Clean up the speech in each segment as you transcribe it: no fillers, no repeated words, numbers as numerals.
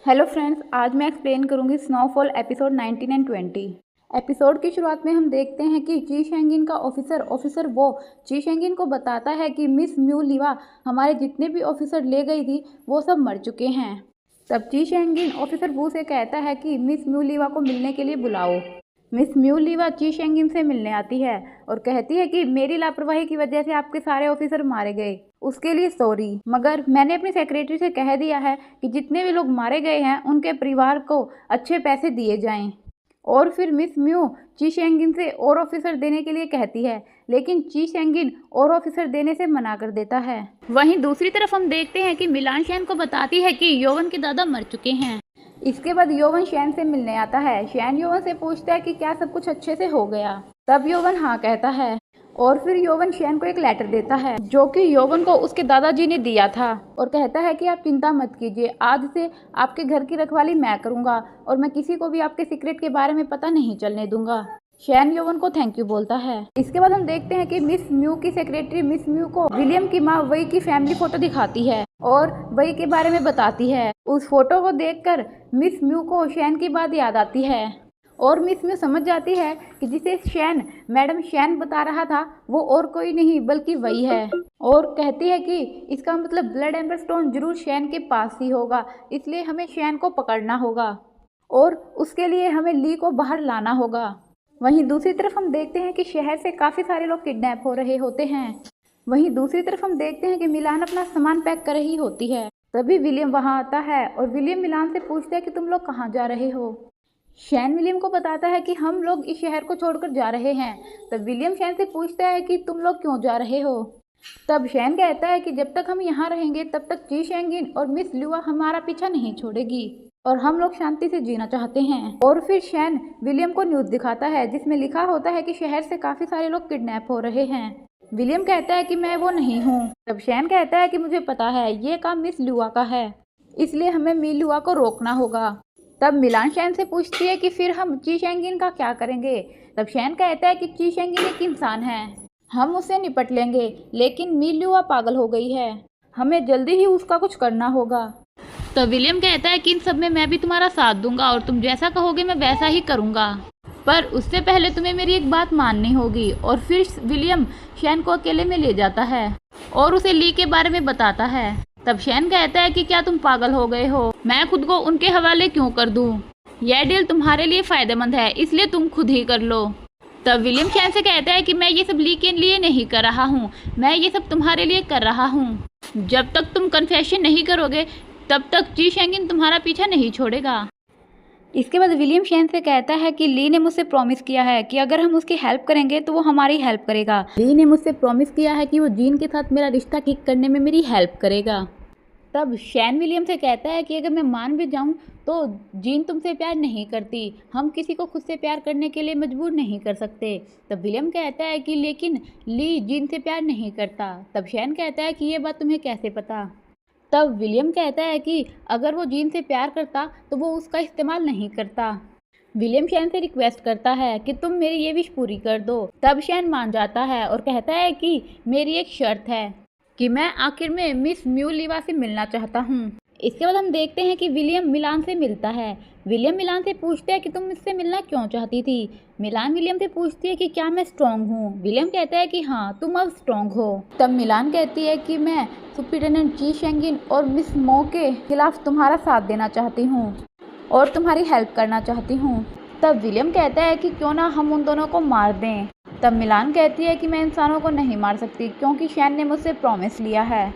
Hello friends, आज मैं explain करूंगी स्नोफॉल एपिसोड 19 एंड 20। एपिसोड की शुरुआत में हम देखते हैं कि ची शेंगिन का ऑफिसर वो ची शेंगिन को बताता है कि मिस म्यू लीवा हमारे जितने भी ऑफिसर ले गई थी वो सब मर चुके हैं। तब ची शेंगिन ऑफिसर वू से कहता है कि मिस म्यू लीवा को मिलने के लिए बुलाओ। मिस म्यू लीवा ची शेंगिन से मिलने आती है और कहती है कि मेरी लापरवाही की वजह से आपके सारे ऑफिसर मारे गए, उसके लिए सॉरी, मगर मैंने अपनी सेक्रेटरी से कह दिया है कि जितने भी लोग मारे गए हैं उनके परिवार को अच्छे पैसे दिए जाएं। और फिर मिस म्यू ची शेंगिन से और ऑफिसर देने के लिए कहती है, लेकिन ची शेंगिन और ऑफिसर देने से मना कर देता है। वहीं दूसरी तरफ हम देखते हैं कि मिलान शैन को बताती है कि योवन के दादा मर चुके हैं। इसके बाद योवन शैन से मिलने आता है। शैन योवन से पूछता है कि क्या सब कुछ अच्छे से हो गया। तब योवन हाँ कहता है और फिर योवन शैन को एक लेटर देता है जो कि योवन को उसके दादाजी ने दिया था और कहता है कि आप चिंता मत कीजिए, आज से आपके घर की रखवाली मैं करूंगा और मैं किसी को भी आपके सीक्रेट के बारे में पता नहीं चलने दूंगा। शैन योवन को थैंक यू बोलता है। इसके बाद हम देखते हैं कि मिस म्यू की सेक्रेटरी मिस म्यू को विलियम की माँ वही की फैमिली फोटो दिखाती है और वही के बारे में बताती है। उस फोटो को देखकर मिस म्यू को शैन की बात याद आती है और मिस म्यू समझ जाती है कि जिसे मैडम शैन बता रहा था वो और कोई नहीं बल्कि वही है और कहती है कि इसका मतलब ब्लड एम्बर स्टोन जरूर शैन के पास ही होगा, इसलिए हमें शैन को पकड़ना होगा और उसके लिए हमें ली को बाहर लाना होगा। वहीं दूसरी तरफ हम देखते हैं कि शहर से काफ़ी सारे लोग किडनैप हो रहे होते हैं। वहीं दूसरी तरफ हम देखते हैं कि मिलान अपना सामान पैक कर रही होती है। तभी विलियम वहां आता है और विलियम मिलान से पूछता है कि तुम लोग कहाँ जा रहे हो। शैन विलियम को बताता है कि हम लोग इस शहर को छोड़कर जा रहे हैं। तब विलियम शैन से पूछता है कि तुम लोग क्यों जा रहे हो। तब शैन कहता है कि जब तक हम यहाँ रहेंगे तब तक ची शेंगिन और मिस ल्यूआ हमारा पीछा नहीं छोड़ेगी और हम लोग शांति से जीना चाहते हैं। और फिर शैन विलियम को न्यूज़ दिखाता है जिसमें लिखा होता है कि शहर से काफ़ी सारे लोग किडनैप हो रहे हैं। विलियम कहता है कि मैं वो नहीं हूँ। तब शैन कहता है कि मुझे पता है ये काम मिस ल्यूआ का है, इसलिए हमें मिस ल्यूआ को रोकना होगा। तब मिलान शैन से पूछती है कि फिर हम ची शेंगिन का क्या करेंगे। तब शैन कहता है कि ची शेंगिन एक इंसान है, हम उससे निपट लेंगे, लेकिन मिस ल्यूआ पागल हो गई है, हमें जल्दी ही उसका कुछ करना होगा। तो विलियम कहता है कि इन सब में मैं भी तुम्हारा साथ दूंगा और तुम जैसा कहोगे मैं वैसा ही करूंगा, पर उससे पहले तुम्हें मेरी एक बात माननी होगी। और फिर विलियम शैन को अकेले में ले जाता है और उसे ली के बारे में बताता है। तब शैन कहता है कि क्या तुम पागल हो गए हो, मैं खुद को उनके हवाले क्यों कर दूं, यह डील तुम्हारे लिए फायदेमंद है, इसलिए तुम खुद ही कर लो। तब विलियम शैन से कहता है कि मैं ये सब ली के लिए नहीं कर रहा हूँ, मैं ये सब तुम्हारे लिए कर रहा हूँ। जब तक तुम कन्फेशन नहीं करोगे तब तक ची शेंगिन तुम्हारा पीछा नहीं छोड़ेगा। इसके बाद विलियम शैन से कहता है कि ली ने मुझसे प्रॉमिस किया है कि अगर हम उसकी हेल्प करेंगे तो वो हमारी हेल्प करेगा। ली ने मुझसे प्रॉमिस किया है कि वो जीन के साथ मेरा रिश्ता ठीक करने में मेरी हेल्प करेगा। तब शैन विलियम से कहता है कि अगर मैं मान भी जाऊं तो जीन तुमसे प्यार नहीं करती, हम किसी को खुद से प्यार करने के लिए मजबूर नहीं कर सकते। तब विलियम कहता है कि लेकिन ली जीन से प्यार नहीं करता। तब शैन कहता है कि ये बात तुम्हें कैसे पता। तब विलियम कहता है कि अगर वो जीन से प्यार करता तो वो उसका इस्तेमाल नहीं करता। विलियम शैन से रिक्वेस्ट करता है कि तुम मेरी ये विश पूरी कर दो। तब शैन मान जाता है और कहता है कि मेरी एक शर्त है कि मैं आखिर में मिस म्यू लीवा से मिलना चाहता हूँ। इसके बाद हम देखते हैं कि विलियम मिलान से मिलता है। विलियम मिलान से पूछते हैं कि तुम मुझसे मिलना क्यों चाहती थी। मिलान विलियम से पूछती है कि क्या मैं स्ट्रॉन्ग हूँ। विलियम कहता है कि हाँ तुम अब स्ट्रॉन्ग हो। तब मिलान कहती है कि मैं सुपरिटेंडेंट ची शेंगिन और मिस मो के खिलाफ तुम्हारा साथ देना चाहती हूँ और तुम्हारी हेल्प करना चाहती हूँ। तब विलियम कहता है कि क्यों ना हम उन दोनों को मार दें। तब मिलान कहती है कि मैं इंसानों को नहीं मार सकती क्योंकि शैन ने मुझसे प्रॉमिस लिया है।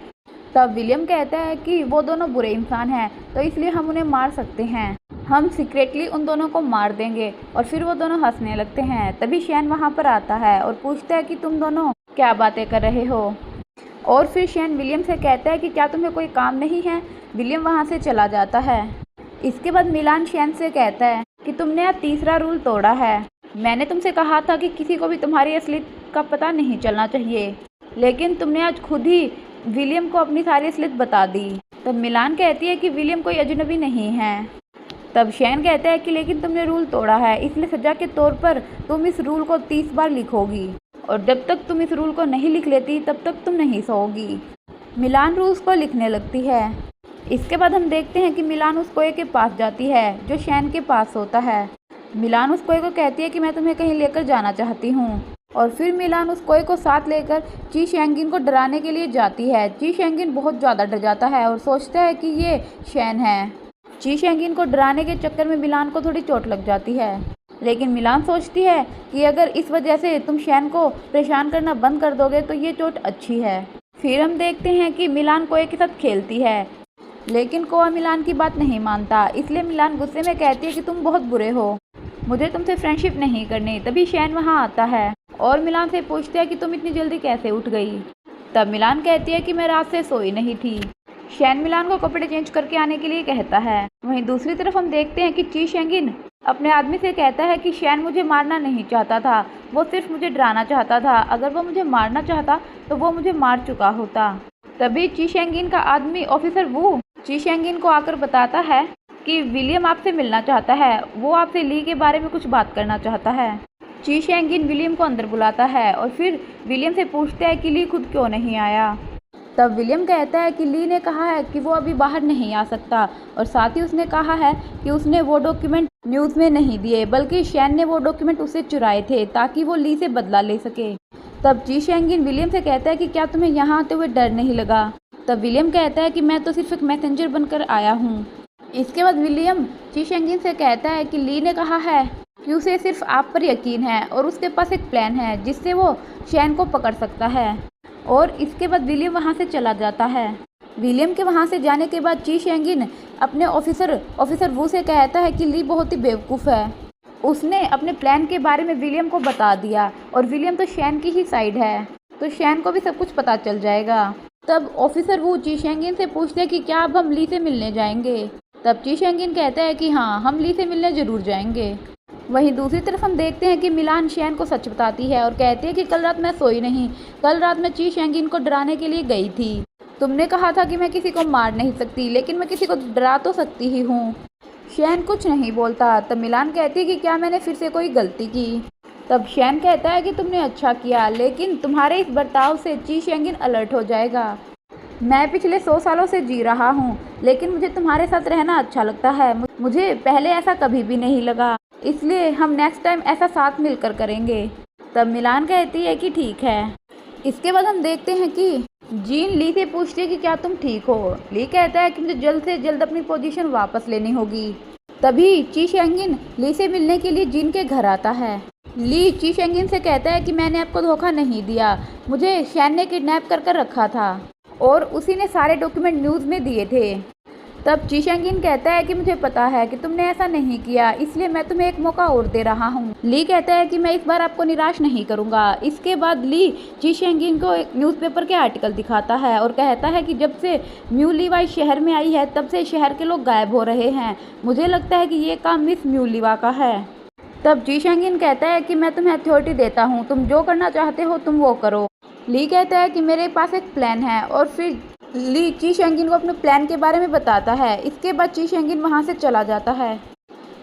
तब विलियम कहता है कि वो दोनों बुरे इंसान हैं तो इसलिए हम उन्हें मार सकते हैं, हम सीक्रेटली उन दोनों को मार देंगे। और फिर वो दोनों हंसने लगते हैं। तभी शैन वहाँ पर आता है और पूछता है कि तुम दोनों क्या बातें कर रहे हो। और फिर शैन विलियम से कहता है कि क्या तुम्हें कोई काम नहीं है। विलियम वहाँ से चला जाता है। इसके बाद मिलान शैन से कहता है कि तुमने आज तीसरा रूल तोड़ा है, मैंने तुमसे कहा था कि किसी को भी तुम्हारी असलियत का पता नहीं चलना चाहिए, लेकिन तुमने आज खुद ही विलियम को अपनी सारी असलियत बता दी। तब मिलान कहती है कि विलियम कोई अजनबी नहीं है। तब शैन कहता है कि लेकिन तुमने रूल तोड़ा है, इसलिए सजा के तौर पर तुम इस रूल को 30 बार लिखोगी और जब तक तुम इस रूल को नहीं लिख लेती तब तक तुम नहीं सोओगी। मिलान रूल्स को लिखने लगती है। इसके बाद हम देखते हैं कि मिलान उस कोए के पास जाती है जो शैन के पास होता है। मिलान उस कोए को कहती है कि मैं तुम्हें कहीं लेकर जाना चाहती हूँ। और फिर मिलान उस कोए को साथ लेकर ची शेंगिन को डराने के लिए जाती है। ची शेंगिन बहुत ज़्यादा डर जाता है और सोचता है कि ये शैन है। ची शेंगिन को डराने के चक्कर में मिलान को थोड़ी चोट लग जाती है, लेकिन मिलान सोचती है कि अगर इस वजह से तुम शैन को परेशान करना बंद कर दोगे तो ये चोट अच्छी है। फिर हम देखते हैं कि मिलान कोए के साथ खेलती है, लेकिन कोआ मिलान की बात नहीं मानता। इसलिए मिलान गुस्से में कहती है कि तुम बहुत बुरे हो, मुझे तुमसे फ्रेंडशिप नहीं करनी। तभी शैन वहाँ आता है और मिलान से पूछता है कि तुम इतनी जल्दी कैसे उठ गई। तब मिलान कहती है कि मैं रात से सोई नहीं थी। शैन मिलान को कपड़े चेंज करके आने के लिए कहता है। वहीं दूसरी तरफ हम देखते हैं कि ची शेंगिन अपने आदमी से कहता है कि शैन मुझे मारना नहीं चाहता था, वो सिर्फ मुझे डराना चाहता था। अगर वो मुझे मारना चाहता तो वो मुझे मार चुका होता। तभी ची शेंगिन का आदमी ऑफिसर वू ची शेंगिन को आकर बताता है कि विलियम आपसे मिलना चाहता है, वो आपसे ली के बारे में कुछ बात करना चाहता है। ची शेंगिन विलियम को अंदर बुलाता है और फिर विलियम से पूछता है कि ली खुद क्यों नहीं आया। तब विलियम कहता है कि ली ने कहा है कि वो अभी बाहर नहीं आ सकता, और साथ ही उसने कहा है कि उसने वो डॉक्यूमेंट न्यूज़ में नहीं दिए, बल्कि शैन ने वो डॉक्यूमेंट उससे चुराए थे ताकि वो ली से बदला ले सके। तब ची शेंगिन विलियम से कहता है कि क्या तुम्हें यहाँ आते हुए डर नहीं लगा। तब विलियम कहता है कि मैं तो सिर्फ एक मैसेंजर बनकर आया हूँ। इसके बाद विलियम ची शेंगिन से कहता है कि ली ने कहा है कि उसे सिर्फ आप पर यकीन है और उसके पास एक प्लान है जिससे वो शैन को पकड़ सकता है। और इसके बाद विलियम वहाँ से चला जाता है। विलियम के वहाँ से जाने के बाद ची शेंगिन अपने ऑफिसर वू से कहता है कि ली बहुत ही बेवकूफ़ है, उसने अपने प्लान के बारे में विलियम को बता दिया और विलियम तो शैन की ही साइड है, तो शैन को भी सब कुछ पता चल जाएगा। तब ऑफिसर वू ची शेंगिन से पूछते हैं कि क्या अब हम ली से मिलने जाएंगे। तब ची शेंगिन कहता है कि हाँ, हम ली से मिलने ज़रूर जाएंगे। वहीं दूसरी तरफ हम देखते हैं कि मिलान शैन को सच बताती है और कहती है कि कल रात मैं सोई नहीं, कल रात मैं ची शेंगिन को डराने के लिए गई थी। तुमने कहा था कि मैं किसी को मार नहीं सकती, लेकिन मैं किसी को डरा तो सकती ही हूँ। शैन कुछ नहीं बोलता। तब मिलान कहती है कि क्या मैंने फिर से कोई गलती की। तब शैन कहता है कि तुमने अच्छा किया, लेकिन तुम्हारे इस बर्ताव से ची शेंगिन अलर्ट हो जाएगा। मैं पिछले 100 सालों से जी रहा हूँ, लेकिन मुझे तुम्हारे साथ रहना अच्छा लगता है। मुझे पहले ऐसा कभी भी नहीं लगा, इसलिए हम नेक्स्ट टाइम ऐसा साथ मिलकर करेंगे। तब मिलान कहती है कि ठीक है। इसके बाद हम देखते हैं कि जीन ली से पूछती है कि क्या तुम ठीक हो। ली कहता है कि मुझे जल्द से जल्द अपनी पोजीशन वापस लेनी होगी। तभी ची शेंगिन ली से मिलने के लिए जीन के घर आता है। ली ची शेंगिन से कहता है कि मैंने आपको धोखा नहीं दिया, मुझे शैन ने किडनैप कर रखा था और उसी ने सारे डॉक्यूमेंट न्यूज़ में दिए थे। तब ची शेंगिन कहता है कि मुझे पता है कि तुमने ऐसा नहीं किया, इसलिए मैं तुम्हें एक मौका और दे रहा हूँ। ली कहता है कि मैं इस बार आपको निराश नहीं करूँगा। इसके बाद ली ची शेंगिन को एक न्यूज़पेपर के आर्टिकल दिखाता है और कहता है कि जब से म्यू लीवा शहर में आई है तब से शहर के लोग गायब हो रहे हैं। मुझे लगता है कि ये काम मिस म्यू लीवा का है। तब ची शेंगिन कहता है कि मैं तुम्हें अथॉरिटी देता हूँ, तुम जो करना चाहते हो तुम वो करो। ली कहता है कि मेरे पास एक प्लान है और फिर ली ची शेंगिन को अपने प्लान के बारे में बताता है। इसके बाद ची शेंगिन वहाँ से चला जाता है।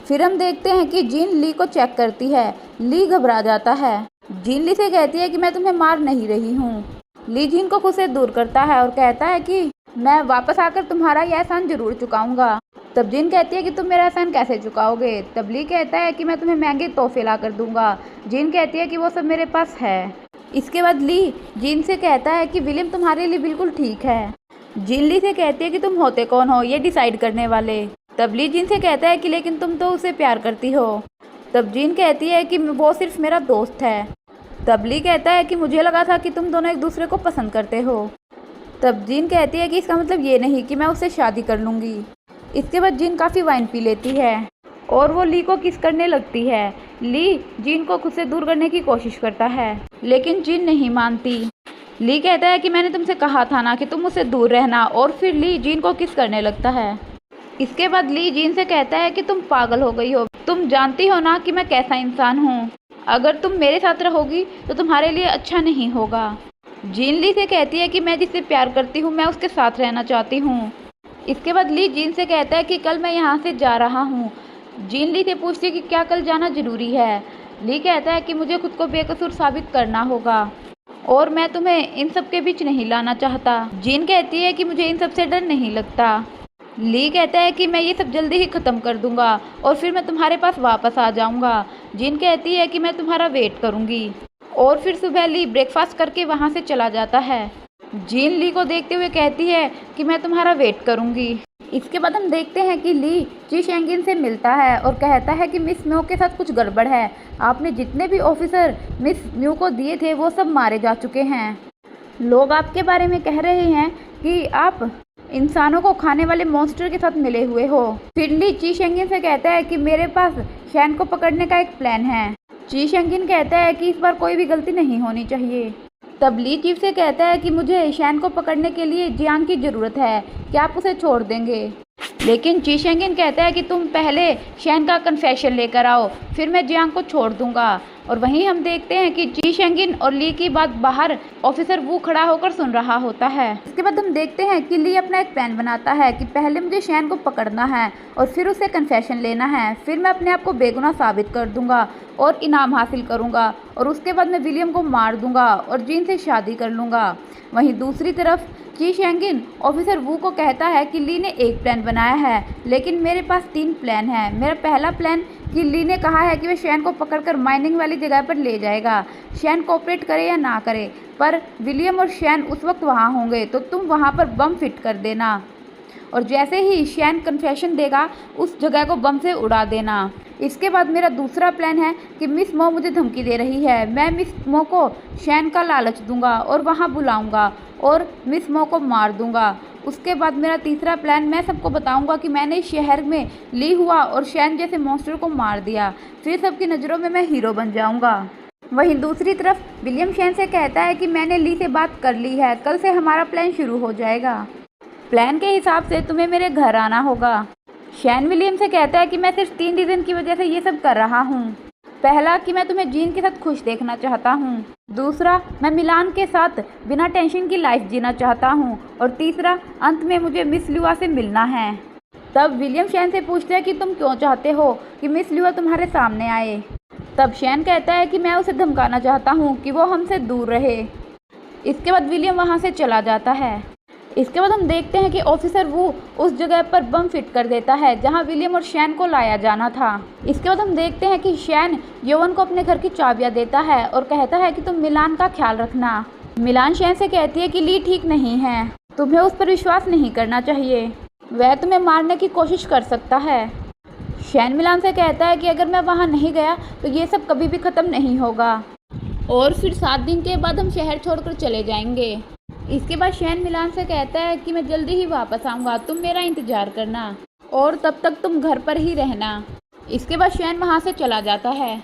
फिर हम देखते हैं कि जीन ली को चेक करती है। ली घबरा जाता है। जीन ली से कहती है कि मैं तुम्हें मार नहीं रही हूँ। ली जीन को खुद से दूर करता है और कहता है कि मैं वापस आकर तुम्हारा यह एहसान जरूर चुकाऊंगा। तब जीन कहती है कि तुम मेरा एहसान कैसे चुकाओगे। तब ली कहता है कि मैं तुम्हें महंगे तोहफे ला कर दूंगा। जीन कहती है कि वो सब मेरे पास है। इसके बाद ली जीन से कहता है कि विलियम तुम्हारे लिए बिल्कुल ठीक है। जीन ली से कहती है कि तुम होते कौन हो ये डिसाइड करने वाले। तब ली जीन से कहता है कि लेकिन तुम तो उसे प्यार करती हो। तब जीन कहती है कि वो सिर्फ मेरा दोस्त है। तब ली कहता है कि मुझे लगा था कि तुम दोनों एक दूसरे को पसंद करते हो। तब जीन कहती है कि इसका मतलब ये नहीं कि मैं उससे शादी कर लूँगी। इसके बाद जीन काफ़ी वाइन पी लेती है और वो ली को किस करने लगती है। ली जीन को खुद से दूर करने की कोशिश करता है, लेकिन जीन नहीं मानती। ली कहता है कि मैंने तुमसे कहा था ना कि तुम मुझसे दूर रहना, और फिर ली जीन को किस करने लगता है। इसके बाद ली जीन से कहता है कि तुम पागल हो गई हो, तुम जानती हो ना कि मैं कैसा इंसान हूँ, अगर तुम मेरे साथ रहोगी तो तुम्हारे लिए अच्छा नहीं होगा। जीन ली से कहती है कि मैं जिससे प्यार करती हूँ मैं उसके साथ रहना चाहती हूँ। इसके बाद ली जीन से कहता है कि कल मैं यहाँ से जा रहा हूँ। जीन ली से पूछती है कि क्या कल जाना जरूरी है। ली कहता है कि मुझे खुद को बेकसूर साबित करना होगा और मैं तुम्हें इन सब के बीच नहीं लाना चाहता। जीन कहती है कि मुझे इन सब से डर नहीं लगता। ली कहता है कि मैं ये सब जल्दी ही ख़त्म कर दूंगा और फिर मैं तुम्हारे पास वापस आ जाऊंगा। जिन कहती है कि मैं तुम्हारा वेट करूंगी और फिर सुबह ली ब्रेकफास्ट करके वहाँ से चला जाता है। जीन ली को देखते हुए कहती है कि मैं तुम्हारा वेट करूंगी। इसके बाद हम देखते हैं कि ली जी शेंगिन से मिलता है और कहता है कि मिस म्यू के साथ कुछ गड़बड़ है। आपने जितने भी ऑफिसर मिस म्यू को दिए थे वो सब मारे जा चुके हैं। लोग आपके बारे में कह रहे हैं कि आप इंसानों को खाने वाले मॉन्स्टर के साथ मिले हुए हो। फिर ली ची शेंगिन से कहता है कि मेरे पास शैन को पकड़ने का एक प्लान है। ची शेंगिन कहता है कि इस बार कोई भी गलती नहीं होनी चाहिए। तब ली चीफ से कहता है कि मुझे शैन को पकड़ने के लिए जियांग की ज़रूरत है, क्या आप उसे छोड़ देंगे? लेकिन ची शेंगिन कहता है कि तुम पहले शैन का कन्फेशन लेकर आओ, फिर मैं जियांग को छोड़ दूंगा। और वहीं हम देखते हैं कि ची शेंगिन और ली की बात बाहर ऑफिसर वू खड़ा होकर सुन रहा होता है। इसके बाद हम देखते हैं कि ली अपना एक प्लान बनाता है कि पहले मुझे शैन को पकड़ना है और फिर उसे कन्फेशन लेना है, फिर मैं अपने आप को बेगुनाह साबित कर दूंगा और इनाम हासिल करूंगा और उसके बाद मैं विलियम को मार दूंगा और जीन से शादी कर लूँगा। वहीं दूसरी तरफ ची शेंगिन ऑफिसर वू को कहता है कि ली ने एक प्लान बनाया है, लेकिन मेरे पास 3 प्लान हैं। मेरा पहला प्लान कि ली ने कहा है कि वह शैन को पकड़कर माइनिंग वाली जगह पर ले जाएगा। शैन कोऑपरेट करे या ना करे, पर विलियम और शैन उस वक्त वहाँ होंगे, तो तुम वहाँ पर बम फिट कर देना और जैसे ही शैन कन्फेशन देगा उस जगह को बम से उड़ा देना। इसके बाद मेरा दूसरा प्लान है कि मिस मो मुझे धमकी दे रही है, मैं मिस मो को शैन का लालच दूंगा और वहाँ बुलाऊंगा और मिस मो को मार दूंगा। उसके बाद मेरा तीसरा प्लान, मैं सबको बताऊंगा कि मैंने इस शहर में ली हुआ और शैन जैसे मॉन्स्टर को मार दिया, फिर सबकी नज़रों में मैं हीरो बन जाऊंगा। वहीं दूसरी तरफ विलियम शैन से कहता है कि मैंने ली से बात कर ली है, कल से हमारा प्लान शुरू हो जाएगा। प्लान के हिसाब से तुम्हें मेरे घर आना होगा। शैन विलियम से कहता है कि मैं सिर्फ 3 रीज़न की वजह से ये सब कर रहा हूँ। पहला कि मैं तुम्हें जीन के साथ खुश देखना चाहता हूँ, दूसरा मैं मिलान के साथ बिना टेंशन की लाइफ जीना चाहता हूँ और तीसरा अंत में मुझे मिस ल्यूआ से मिलना है। तब विलियम शैन से पूछता है कि तुम क्यों चाहते हो कि मिस ल्यूआ तुम्हारे सामने आए। तब शैन कहता है कि मैं उसे धमकाना चाहता हूँ कि वो हमसे दूर रहे। इसके बाद विलियम वहाँ से चला जाता है। इसके बाद हम देखते हैं कि ऑफिसर वू उस जगह पर बम फिट कर देता है जहां विलियम और शैन को लाया जाना था। इसके बाद हम देखते हैं कि शैन योवन को अपने घर की चाबियां देता है और कहता है कि तुम मिलान का ख्याल रखना। मिलान शैन से कहती है कि ली ठीक नहीं है, तुम्हें उस पर विश्वास नहीं करना चाहिए, वह तुम्हें मारने की कोशिश कर सकता है। शैन मिलान से कहता है कि अगर मैं वहाँ नहीं गया तो ये सब कभी भी ख़त्म नहीं होगा और फिर 7 दिन के बाद हम शहर छोड़कर चले जाएंगे। इसके बाद शैन मिलान से कहता है कि मैं जल्दी ही वापस आऊँगा, तुम मेरा इंतज़ार करना और तब तक तुम घर पर ही रहना। इसके बाद शैन वहाँ से चला जाता है।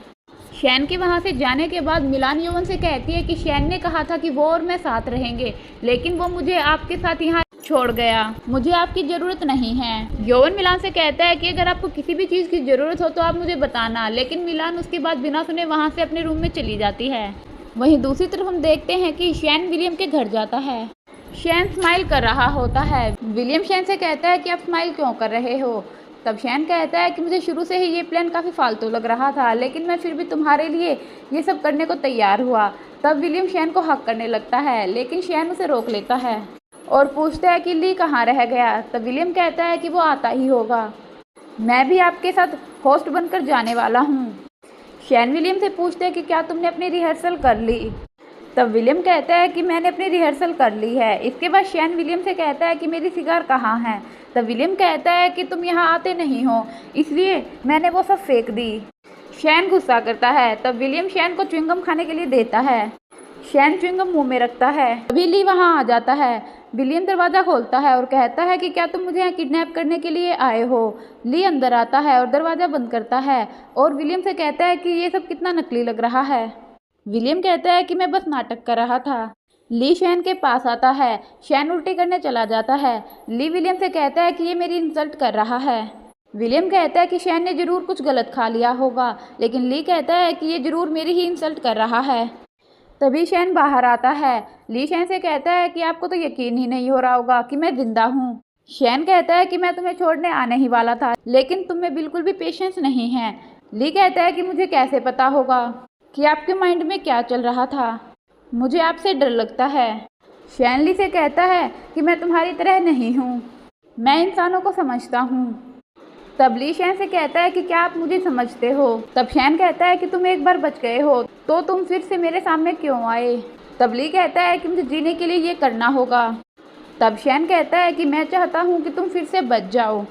शैन के वहाँ से जाने के बाद मिलान योवन से कहती है कि शैन ने कहा था कि वो और मैं साथ रहेंगे, लेकिन वो मुझे आपके साथ यहाँ छोड़ गया, मुझे आपकी ज़रूरत नहीं है। योवन मिलान से कहता है कि अगर आपको किसी भी चीज़ की ज़रूरत हो तो आप मुझे बताना, लेकिन मिलान उसके बाद बिना सुने वहाँ से अपने रूम में चली जाती है। वहीं दूसरी तरफ हम देखते हैं कि शैन विलियम के घर जाता है। शैन स्माइल कर रहा होता है। विलियम शैन से कहता है कि आप स्माइल क्यों कर रहे हो। तब शैन कहता है कि मुझे शुरू से ही ये प्लान काफ़ी फालतू लग रहा था, लेकिन मैं फिर भी तुम्हारे लिए ये सब करने को तैयार हुआ। तब विलियम शैन को हक करने लगता है, लेकिन शैन उसे रोक लेता है और पूछता है कि ली कहाँ रह गया। तब विलियम कहता है कि वो आता ही होगा, मैं भी आपके साथ होस्ट बनकर जाने वाला हूँ। शैन विलियम से पूछते हैं कि क्या तुमने अपनी रिहर्सल कर ली। तब विलियम कहता है कि मैंने अपनी रिहर्सल कर ली है। इसके बाद शैन विलियम से कहता है कि मेरी सिगार कहाँ है। तब विलियम कहता है कि तुम यहाँ आते नहीं हो, इसलिए मैंने वो सब फेंक दी। शैन गुस्सा करता है। तब विलियम शैन को च्युइंगम खाने के लिए देता है। शैन च्युइंगम मुंह में रखता है। तभी ली वहाँ आ जाता है। विलियम दरवाज़ा खोलता है और कहता है कि क्या तुम मुझे यहाँ किडनैप करने के लिए आए हो। ली अंदर आता है और दरवाज़ा बंद करता है और विलियम से कहता है कि ये सब कितना नकली लग रहा है। विलियम कहता है कि मैं बस नाटक कर रहा था। ली शैन के पास आता है। शैन उल्टी करने चला जाता है। ली विलियम से कहता है कि ये मेरी इंसल्ट कर रहा है। विलियम कहता है कि शैन ने ज़रूर कुछ गलत खा लिया होगा, लेकिन ली कहता है कि ये ज़रूर मेरी ही इंसल्ट कर रहा है। तभी शैन बाहर आता है। ली शैन से कहता है कि आपको तो यकीन ही नहीं हो रहा होगा कि मैं जिंदा हूँ। शैन कहता है कि मैं तुम्हें छोड़ने आने ही वाला था, लेकिन तुम में बिल्कुल भी पेशेंस नहीं है। ली कहता है कि मुझे कैसे पता होगा कि आपके माइंड में क्या चल रहा था, मुझे आपसे डर लगता है। शैन ली से कहता है कि मैं तुम्हारी तरह नहीं हूँ, मैं इंसानों को समझता हूँ। तब ली शैन से कहता है कि क्या आप मुझे समझते हो। तब शैन कहता है कि तुम एक बार बच गए हो तो तुम फिर से मेरे सामने क्यों आए। तब ली कहता है कि मुझे जीने के लिए ये करना होगा। तब शैन कहता है कि मैं चाहता हूँ कि तुम फिर से बच जाओ।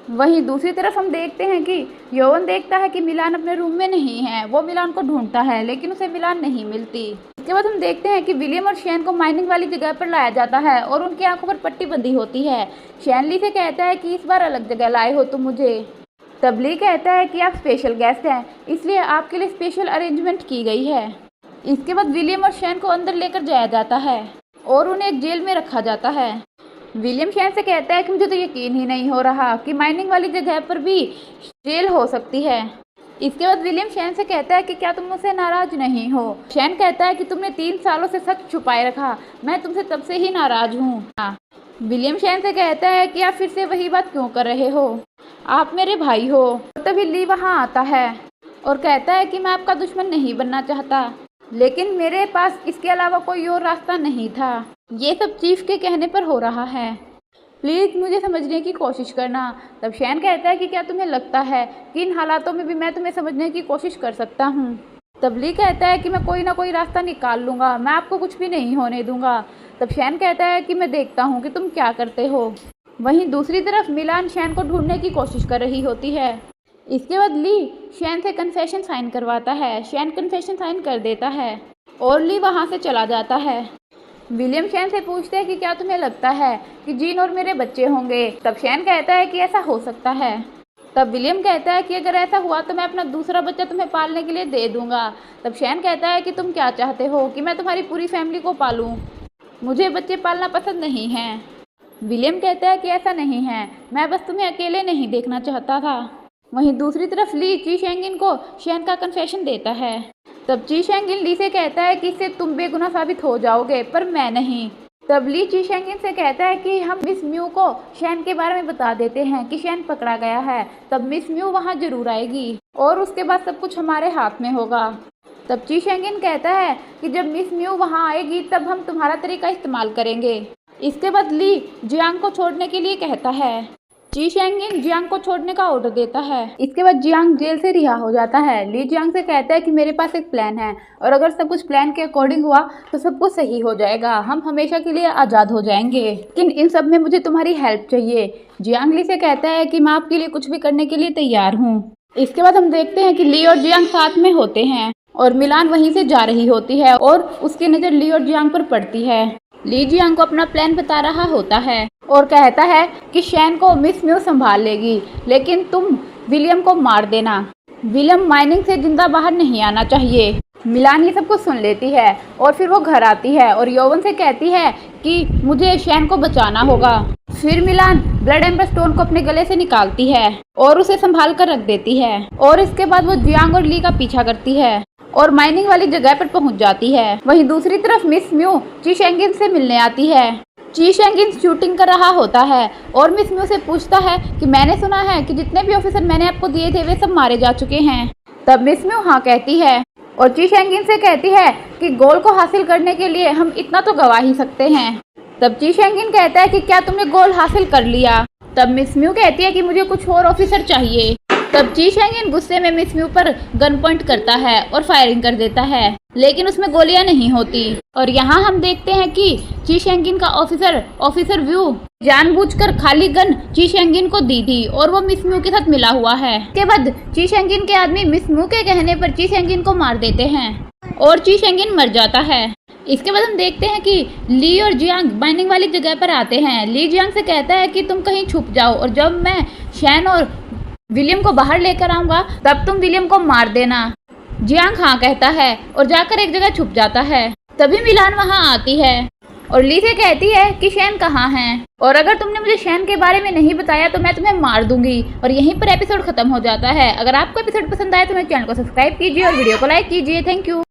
वहीं दूसरी तरफ हम देखते हैं कि यौवन देखता है कि मिलान अपने रूम में नहीं है। वो मिलान को ढूंढता है लेकिन उसे मिलान नहीं मिलती। इसके बाद हम देखते हैं कि विलियम और शैन को माइनिंग वाली जगह पर लाया जाता है और उनकी आंखों पर पट्टी बंधी होती है। शैन ली से कहता है कि इस बार अलग जगह लाए हो तुम मुझे। तब ली कहता है कि आप स्पेशल गेस्ट हैं, इसलिए आपके लिए स्पेशल अरेंजमेंट की गई है। इसके बाद विलियम और शैन को अंदर लेकर जाया जाता है और उन्हें एक जेल में रखा जाता है। विलियम शैन से कहता है कि मुझे तो यकीन ही नहीं हो रहा कि माइनिंग वाली जगह पर भी जेल हो सकती है। इसके बाद विलियम शैन से कहता है कि क्या तुम मुझसे नाराज नहीं हो। शैन कहता है कि तुमने 3 सालों से सच छुपाए रखा, मैं तुमसे तब से ही नाराज हूँ। विलियम शैन से कहता है कि आप फिर से वही बात क्यों कर रहे हो, आप मेरे भाई हो। तभी ली वहाँ आता है और कहता है कि मैं आपका दुश्मन नहीं बनना चाहता, लेकिन मेरे पास इसके अलावा कोई और रास्ता नहीं था। ये सब चीफ के कहने पर हो रहा है, प्लीज़ मुझे समझने की कोशिश करना। तब शैन कहता है कि क्या तुम्हें लगता है कि इन हालातों में भी मैं तुम्हें समझने की कोशिश कर सकता हूँ। तब ली कहता है कि मैं कोई ना कोई रास्ता निकाल लूँगा, मैं आपको कुछ भी नहीं होने दूँगा। तब शैन कहता है कि मैं देखता हूँ कि तुम क्या करते हो। वहीं दूसरी तरफ मिलान शैन को ढूंढने की कोशिश कर रही होती है। इसके बाद ली शैन से कन्फेशन साइन करवाता है। शैन कन्फेशन साइन कर देता है और ली वहाँ से चला जाता है। विलियम शैन से पूछते हैं कि क्या तुम्हें लगता है कि जीन और मेरे बच्चे होंगे। तब शैन कहता है कि ऐसा हो सकता है। तब विलियम कहता है कि अगर ऐसा हुआ तो मैं अपना दूसरा बच्चा तुम्हें पालने के लिए दे दूंगा। तब शैन कहता है कि तुम क्या चाहते हो कि मैं तुम्हारी पूरी फैमिली को पालूं, मुझे बच्चे पालना पसंद नहीं है। विलियम कहता है कि ऐसा नहीं है, मैं बस तुम्हें अकेले नहीं देखना चाहता था। वहीं दूसरी तरफ ली ची शेंगिन को शैन का कन्फेशन देता है। तब ची शेंगिन ली से कहता है कि इससे तुम बेगुनाह साबित हो जाओगे, पर मैं नहीं। तब ली ची शेंगिन से कहता है कि हम मिस म्यू को शैन के बारे में बता देते हैं कि शैन पकड़ा गया है। तब मिस म्यू वहाँ जरूर आएगी और उसके बाद सब कुछ हमारे हाथ में होगा। तब ची शेंगिन कहता है कि जब मिस म्यू वहाँ आएगी तब हम तुम्हारा तरीका इस्तेमाल करेंगे। इसके बाद ली जियांग को छोड़ने के लिए कहता है। ची शेंगिन जियांग को छोड़ने का ऑर्डर देता है। इसके बाद जियांग जेल से रिहा हो जाता है। ली जियांग से कहता है कि मेरे पास एक प्लान है और अगर सब कुछ प्लान के अकॉर्डिंग हुआ तो सब कुछ सही हो जाएगा, हम हमेशा के लिए आज़ाद हो जाएंगे, लेकिन इन सब में मुझे तुम्हारी हेल्प चाहिए। जियांग ली से कहता है कि मैं आपके लिए कुछ भी करने के लिए तैयार हूँ। इसके बाद हम देखते हैं कि ली और जियांग साथ में होते हैं और मिलान वहीं से जा रही होती है और उसकी नज़र ली और जियांग पर पड़ती है। ली जियांग को अपना प्लान बता रहा होता है और कहता है कि शैन को मिस म्यू संभाल लेगी, लेकिन तुम विलियम को मार देना। विलियम माइनिंग से जिंदा बाहर नहीं आना चाहिए। मिलान ये सब कुछ सुन लेती है और फिर वो घर आती है और यौवन से कहती है कि मुझे शैन को बचाना होगा। फिर मिलान ब्लड एम्बर स्टोन को अपने गले से निकालती है और उसे संभाल कर रख देती है और इसके बाद वो जियांग और ली का पीछा करती है और माइनिंग वाली जगह पर पहुंच जाती है। वहीं दूसरी तरफ मिस म्यू ची शेंगिन से मिलने आती है। ची शेंगिन शूटिंग कर रहा होता है और मिस म्यू से पूछता है कि मैंने सुना है कि जितने भी ऑफिसर मैंने आपको दिए थे वे सब मारे जा चुके हैं। तब मिस म्यू हाँ कहती है और ची शेंगिन से कहती है कि गोल को हासिल करने के लिए हम इतना तो गवा ही सकते हैं। तब ची शेंगिन कहता है कि क्या तुमने गोल हासिल कर लिया। तब मिस म्यू कहती है कि मुझे कुछ और ऑफिसर चाहिए। तब ची शेंगिन गुस्से में मिस म्यू पर गन पॉइंट करता है और फायरिंग कर देता है, लेकिन उसमें गोलियां नहीं होती। और यहाँ हम देखते हैं कि ची शेंगिन का ऑफिसर व्यू जानबूझकर खाली गन ची शेंगिन को दी थी और वो मिस म्यू के साथ मिला हुआ है। इसके बाद ची शेंगिन के आदमी मिस म्यू के कहने पर ची शेंगिन को मार देते हैं और ची शेंगिन मर जाता है। इसके बाद हम देखते हैं कि ली और जियांग माइनिंग वाली जगह पर आते हैं। ली जियांग से कहता है कि तुम कहीं छुप जाओ और जब मैं शैन और विलियम को बाहर लेकर आऊंगा तब तुम विलियम को मार देना। जियांग हाँ कहता है और जाकर एक जगह छुप जाता है। तभी मिलान वहाँ आती है और ली से कहती है कि शैन कहाँ है और अगर तुमने मुझे शैन के बारे में नहीं बताया तो मैं तुम्हें मार दूंगी। और यहीं पर एपिसोड खत्म हो जाता है। अगर आपको एपिसोड पसंद आए तो मेरे चैनल को सब्सक्राइब कीजिए और वीडियो को लाइक कीजिए। Thank you.